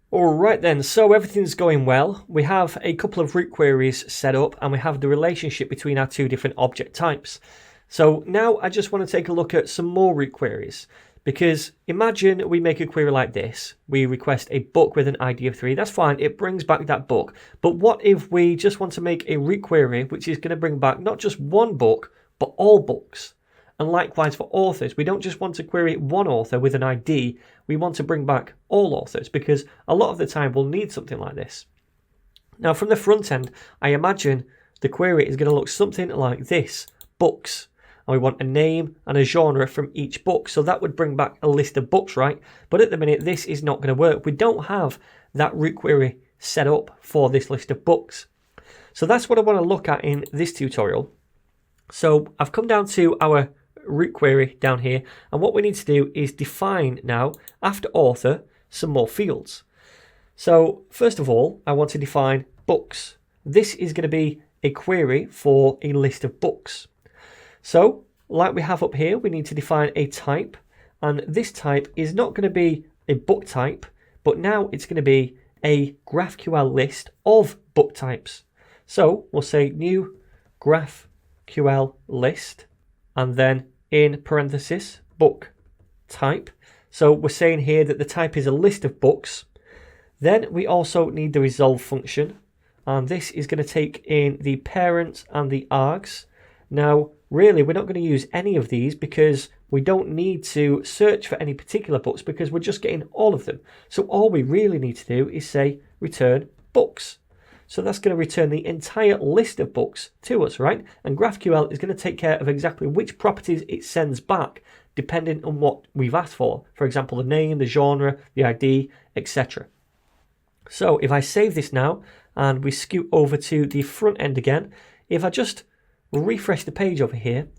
Alright then, so everything's going well. We have a couple of root queries set up and we have the relationship between our two different object types. So now I just want to take a look at some more root queries, because imagine we make a query like this. We request a book with an ID of 3. That's fine, it brings back that book. But what if we just want to make a root query which is going to bring back not just one book, but all books? And likewise for authors, we don't just want to query one author with an ID, we want to bring back all authors, because a lot of the time we'll need something like this. Now from the front end, I imagine the query is going to look something like this, books. And we want a name and a genre from each book. So that would bring back a list of books, right? But at the minute, this is not going to work. We don't have that root query set up for this list of books. So that's what I want to look at in this tutorial. So I've come down to our root query down here, and what we need to do is define now, after author, some more fields. So first of all, I want to define books. This is going to be a query for a list of books. So like we have up here, we need to define a type, and this type is not going to be a book type, but now it's going to be a GraphQL list of book types. So we'll say new GraphQL list, and then in parenthesis, book type. So we're saying here that the type is a list of books. Then we also need the resolve function, and this is going to take in the parent and the args. Now, really, we're not going to use any of these because we don't need to search for any particular books because we're just getting all of them. So all we really need to do is say return books. So that's going to return the entire list of books to us, right? And GraphQL is going to take care of exactly which properties it sends back depending on what we've asked for. For example, the name, the genre, the ID, etc. So if I save this now and we scoot over to the front end again, if I just refresh the page over here,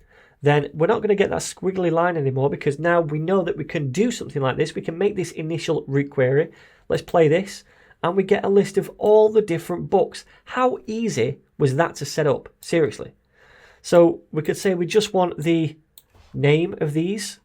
then we're not going to get that squiggly line anymore, because now we know that we can do something like this. We can make this initial root query. Let's play this. And we get a list of all the different books. How easy was that to set up? Seriously. So we could say we just want the name of these,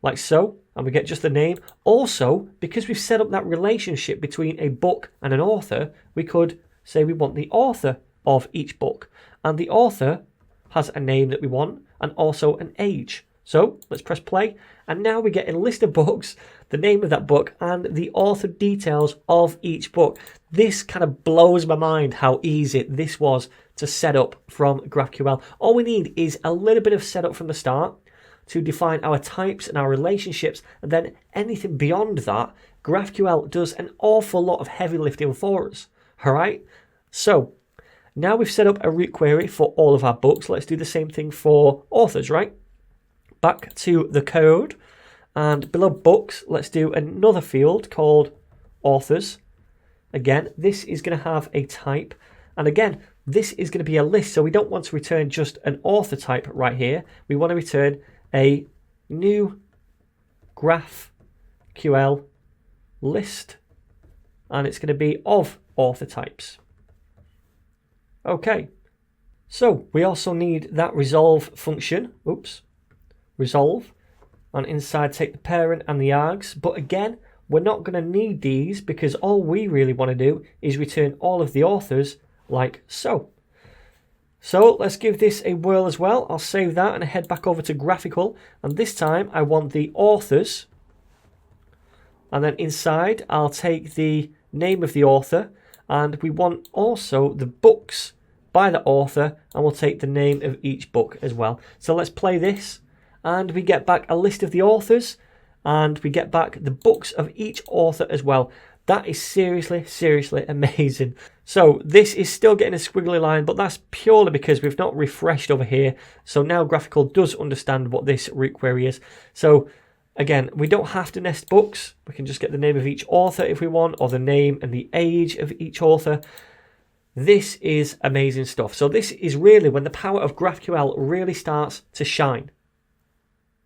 like so, and we get just the name. Also, because we've set up that relationship between a book and an author, we could say we want the author of each book. And the author has a name that we want and also an age. So let's press play, and now we get a list of books, the name of that book, and the author details of each book. This kind of blows my mind how easy this was to set up from GraphQL. All we need is a little bit of setup from the start to define our types and our relationships, and then anything beyond that, GraphQL does an awful lot of heavy lifting for us. All right, so now we've set up a root query for all of our books. Let's do the same thing for authors, right? Back to the code, and below books, let's do another field called authors. Again, this is going to have a type, and again, this is going to be a list, so we don't want to return just an author type right here. We want to return a new GraphQL list, and it's going to be of author types. Okay, so we also need that resolve function. Resolve, and inside take the parent and the args. But again, we're not going to need these because all we really want to do is return all of the authors like so. So let's give this a whirl as well. I'll save that and head back over to graphical, and this time I want the authors, and then inside I'll take the name of the author, and we want also the books by the author, and we'll take the name of each book as well. So let's play this, and we get back a list of the authors, and we get back the books of each author as well. That is seriously, seriously amazing. So this is still getting a squiggly line, but that's purely because we've not refreshed over here. So now GraphQL does understand what this root query is. So again, we don't have to nest books. We can just get the name of each author if we want, or the name and the age of each author. This is amazing stuff. So this is really when the power of GraphQL really starts to shine.